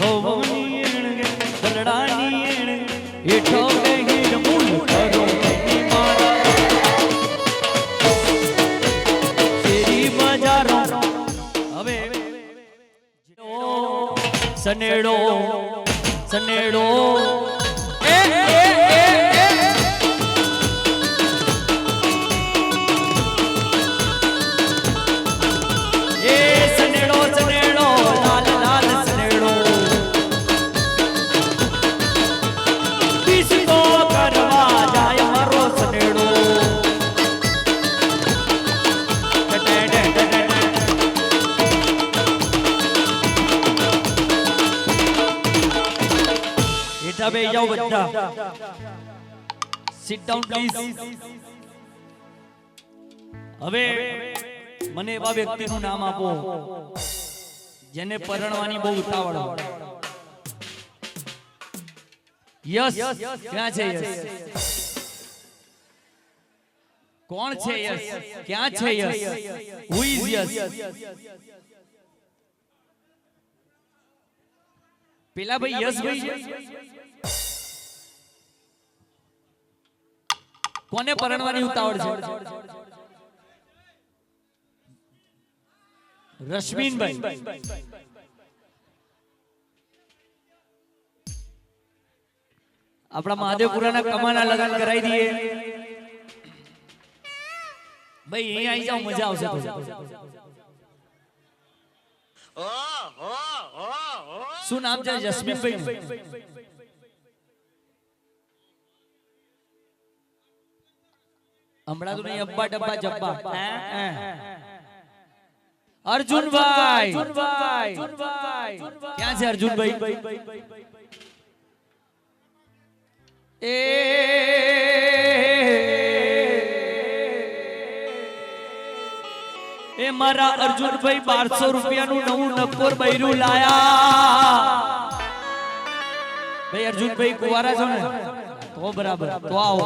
भवनी एण के दलड़ानी एण ये ठोके हीर मूल करो सनेड़ो सनेड़ो ए ए ए ए ए सनेड़ो सनेड़ो लाल लाल सनेड़ो किसको करवा जाए मारो सनेड़ो હવે જાઓ બધા સિટ ડાઉન પ્લીઝ હવે મને એવા વ્યક્તિનું નામ આપો જેને પરણવાની બહુ ઉતાવળ હોય યસ ક્યાં છે યસ? કોણ છે યસ? ક્યાં છે યસ? Who is yes? પેલા ભાઈ યસ ભાઈ કોને પરણવાની ઉતાવળ છે? રશ્મિનભાઈ આપણા મહાદેવપુરાના કમાના લગન કરાવી દઈએ ભાઈ. અહીંયા આવી જાઓ, મજા આવશે. શું નામ છે જસ્મીનભાઈ? હમણાં તો નહીં, અબ્બા ડબ્બા જબ્બા. અર્જુનભાઈ ક્યાં છે અર્જુનભાઈ? એ મારા અર્જુનભાઈ 1200 રૂપિયાનું નવું નક્કોર બૈરું લાયા. ભાઈ અર્જુનભાઈ કુવારા છો ને? તો બરાબર, તો આવો.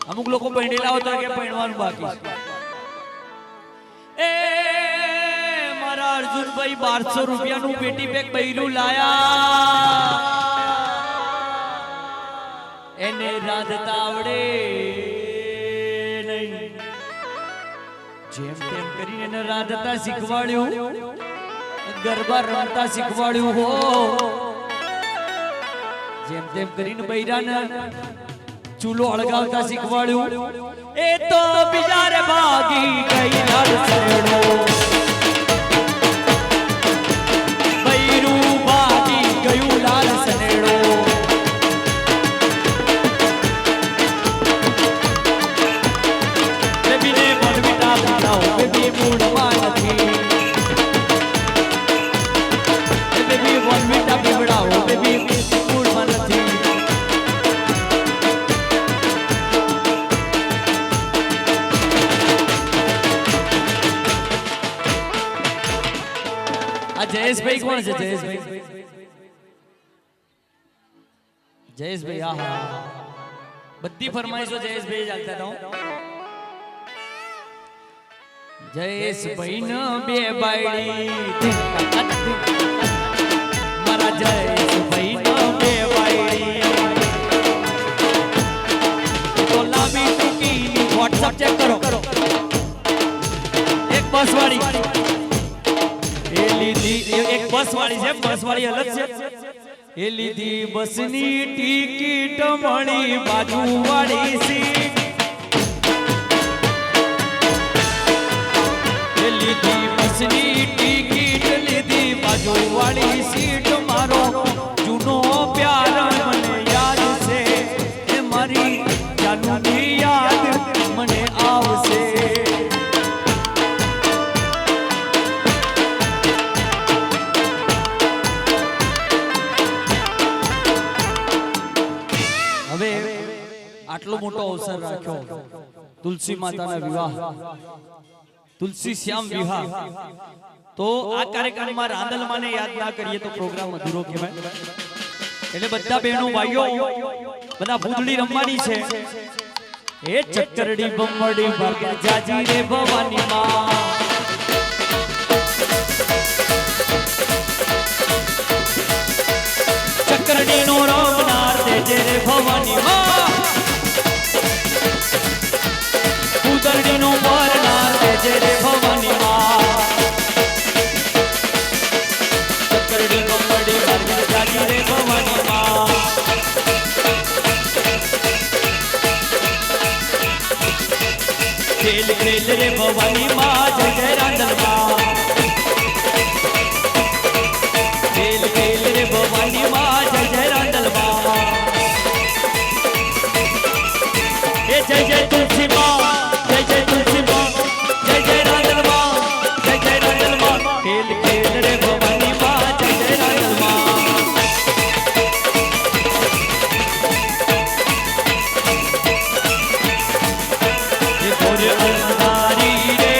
અમુક લોકો પૈણેલા હોતા કે પૈણવાનું બાકી. એ મારા અર્જુનભાઈ 1200 રૂપિયાનું પેટી પેક બૈરું લાયા. એને રાંધતા આવડે નહીં, જેમ તેમ કરીને એને રાંધતા શીખવાડ્યું, ગરબા રમતા શીખવાડ્યું હો. જેમ તેમ કરીને બૈરાને ચૂલો હળગાવતા શીખવાડ્યું. એ તો બિચારે ભાગી ગઈ નરસેડો, બૈરું ભાગી ગયું લાલ સનેડો. બેબીને મનવીટા બતાવો, બેબી મૂળમાં નથી. બેબી મનવીટા પીવડાવો, બેબી મૂળમાં નથી. જયેશભાઈ કોણ છે? જયેશભાઈ, જયેશભાઈ હા, બધી ફરમાઈશો જયેશભાઈ ચાલતા હતા. જયેશભાઈ ન બે બાયડી, મારા જયેશભાઈ ન બે બાયડી. તો લાંબી ટૂંકી વોટ્સઅપ ચેક કરો. એક બસ વાળી એક બસ વાળી છે, બસ વાળી અલગ છે. એ લીધી બસની ટિકિટ મળી બાજુ વાળી સીટ. એ લીધી બસની ટિકિટ, લીધી બાજુ વાળી સીટ. મારો જૂનો પ્યાર મને યાદ છે, એ મારી જાનુની યાદ મને આવશે. આટલો મોટો અવસર રાખ્યો, તુલસી માતાના વિવાહ, તુલસી શ્યામ વિવાહ. તો આ કાર્યક્રમમાં રાંદલમાને યાદ ના કરીએ તો પ્રોગ્રામ અધૂરો કહેવાય. એટલે બધા બહેનો ભાઈઓ બધા ફૂદડી રમવાની છે. એ ચક્કરડી બમડી ભાગે જાજી રે ભવાની માં, ચક્કરડી નો રમનાર દેજે રે ભવાની માં. ઉદરડી નો પરનાર દેજે રે ભવાની માં. ચક્કરડી બમડી ભાગે જાજી રે ભવાની માં. ખેલ ખેલ રે ભવાની માં, જય જય રાંદલમાં. ખેલ ખેલ રે ભવાની માં, જય જય રાંદલમાં. એ જય જય તુલસી માં, જય જય તુલસી માં, જય જય રાંદલમાં, જય જય રાંદલમાં. ખેલ ખેલ રે ભવાની માં, જય જય રાંદલમાં. એ ભોરે અંધારી રે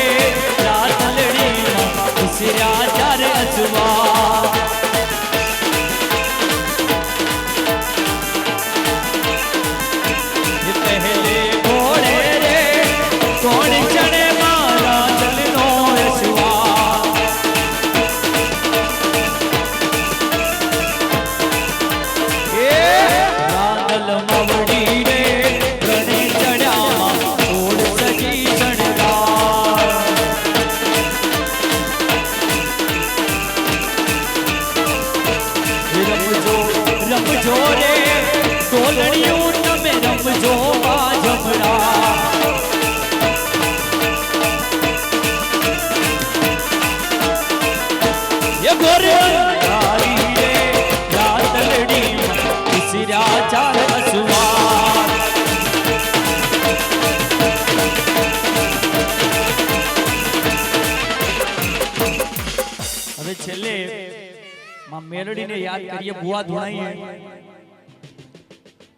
માં મેલડીને યાદ કરીએ ભુવા ધુણાઈએ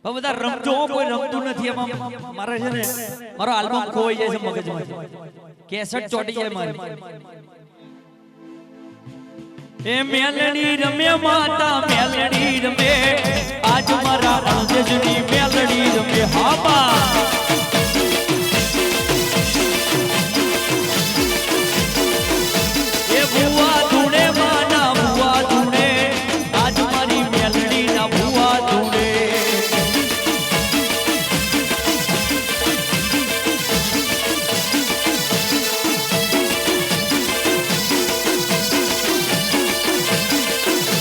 હવે બધા રમજો કોઈ રમતું નથી એમાં મારે છે ને મારો આલ્બમ ખોવાઈ જાય છે મગજમાં કેસેટ ચોટી જાય મારી એ મેલડી રમે માતા મેલડી રમે આજ મારા અણજની મેલડી રમે હા બા એ ભુવા ધૂણે માના ભુવા ધૂણે આજ મારી મેલડી ના ભુવા ધૂણે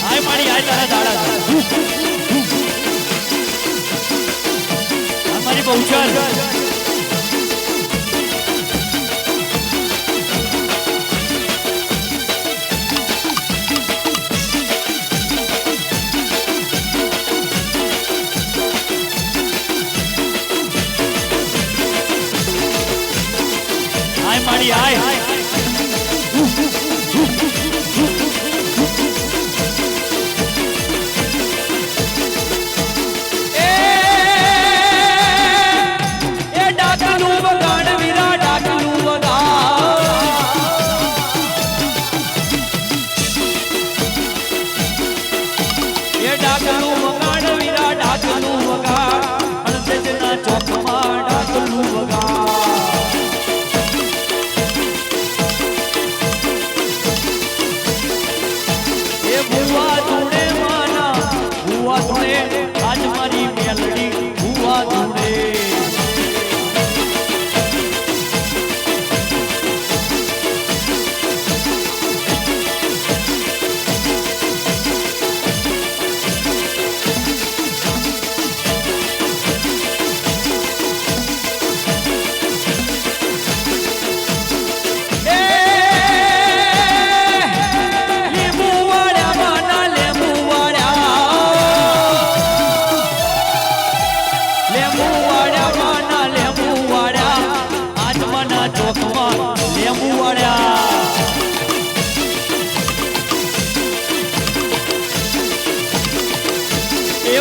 આય મારી આય તારા દાડા અમારી બહુચર મારી આય એ ડાકલું વગાડ વીરા ડાકલું વગાડ એ ડાકલું વગાડ વીરા ડાકલું વગાડ અણસજના ચોકમાં ડાકલું વગાડ ભુવા ધૂણે માના ભુવા ધૂણે આજ મારી મેલડી ભુવા ધૂણે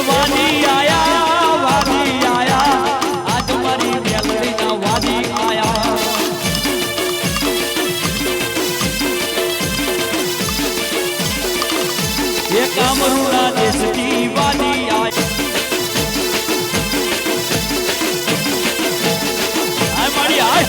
વાદી આયા આજ મારી મેલડી ના વાદી આયા એ કામરૂના દેશની વાદી આય મારી આય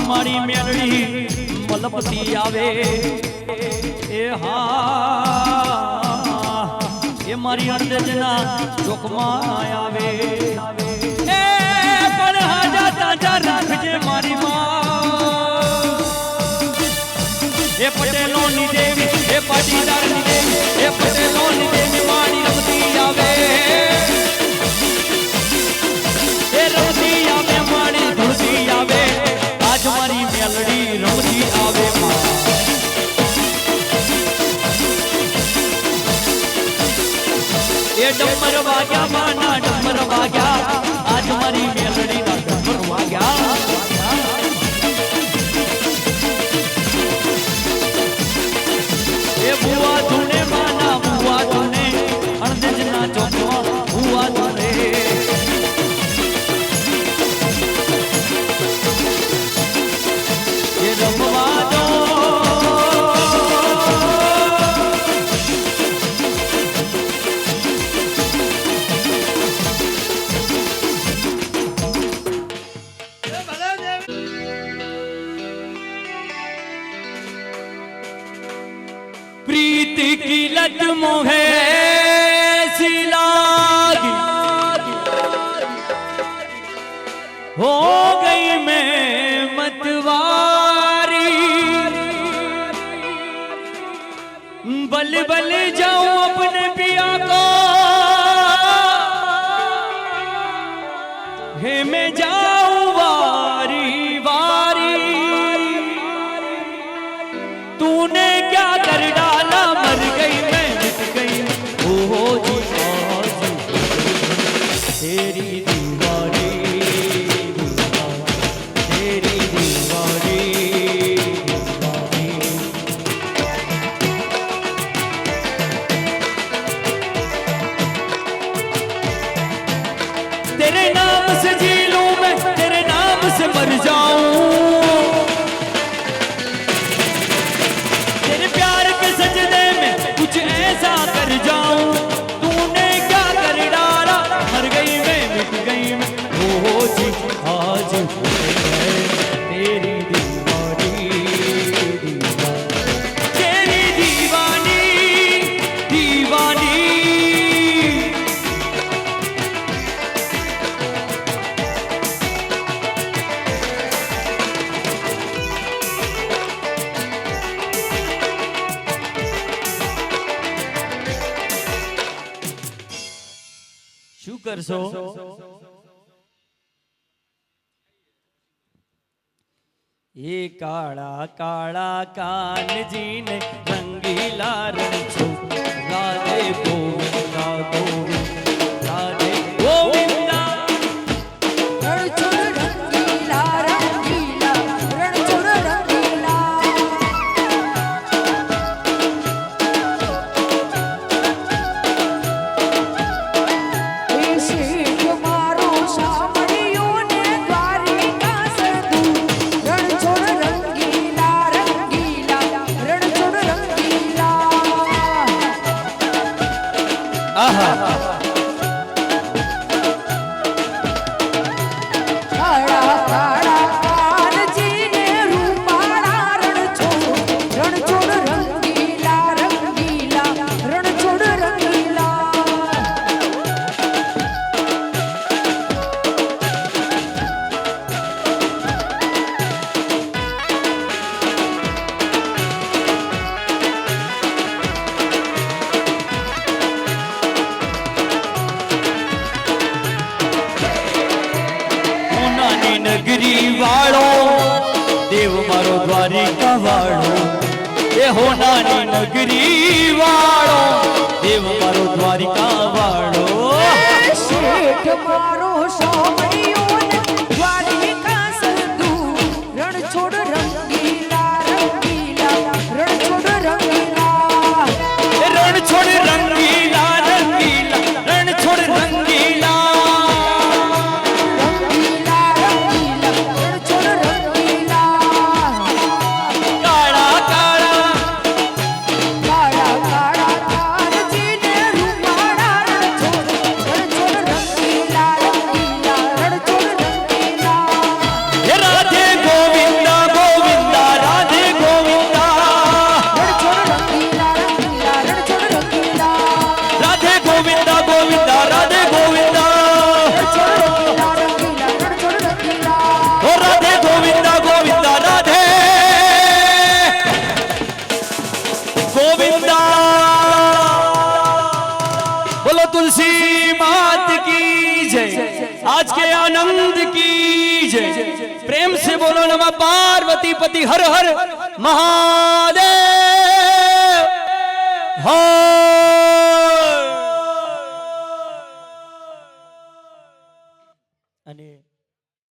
મારી મેલડી મલપતી આવે એ હા એ મારી અંદરના ચોકમાં આવે એ પણ હાજા તાજા રાખજે મારી માં એ પટેલોની દેવી એ પાટીદારની દેવી એ પટેલોની દેવી મારી રમતી આવે એ રમતી આવે મારી ધૂળતી આવે આજ મારી મેલડી રમતી આવે એ ડમર વાગ્યા માના ડમર વાગ્યા આજ મારી મેલડી ના ડમર વાગ્યા એ ભુવા ધૂણે માના ભુવા ધૂણે અણદેજના ચોકમાં ભુવા ધૂણે એ રમવા દો प्रीत की लत मोहे सी लागी हो गई मैं मतवारी बल बल जाऊं अपने पिया को तेरे नाम से जी लूं मैं, तेरे नाम से मर जाऊं, तेरे प्यार के सजदे में कुछ ऐसा कर जाऊं, तूने क्या कर डाला, मर गई मैं, मिट गई मैं, ओ जी आज है तेरी दीवानी, तेरी दीवानी, दीवानी। શું કરશો? એ કાળા કાળા કાનજીને રંગીલા રણ છો, રાધે ગોવિંદા ગોવિંદ રાધે ગોવિંદા। રણછોડ રંગીલા રંગીલા રણછોડ રંગીલા એ શેઠ મારો શામળિયો ને દ્વારિકા સદુ રણછોડ રંગીલા રંગીલા રણછોડ રંગીલા આહા કાળા કાળા કાનજીને રૂપાળા રણછોડ રણછોડ રંગીલા રંગીલા રણછોડ રંગીલા સોનાની નગરી વાળો દેવ મારો દ્વારિકા વાળો, એ હોનાની નગરી વાળો દેવ મારો દ્વારિકા વાળો। શેઠ મારો શામળિયો ને દ્વારિકા સદુ રણછોડ રંગીલા રંગીલા રણછોડ રંગીલા રણછોડ રંગીલા રંગીલા રણછોડ રંગીલા। રંગીલા રંગીલા રણછોડ રંગીલા કાળા કાળા કાળા કાળા કાનજીને રૂપાળા રણછોડ રણછોડ રંગીલા રંગીલા રણછોડ રંગીલા હે રાધે ગોવિંદા ગોવિંદા રાધે ગોવિંદા, રણછોડ રંગીલા રંગીલા રણછોડ રંગીલા રાધે ગોવિંદા ગોવિંદા રાધે ગોવિંદા, રણછોડ રંગીલા રંગીલા રણછોડ રંગીલા ઓ રાધે ગોવિંદા ગોવિંદા રાધે गोविंदा। बोलो तुलसी मात की जय, आज के आनंद की जय, प्रेम से बोलो नमः पार्वती पति हर हर महादेव हर। અને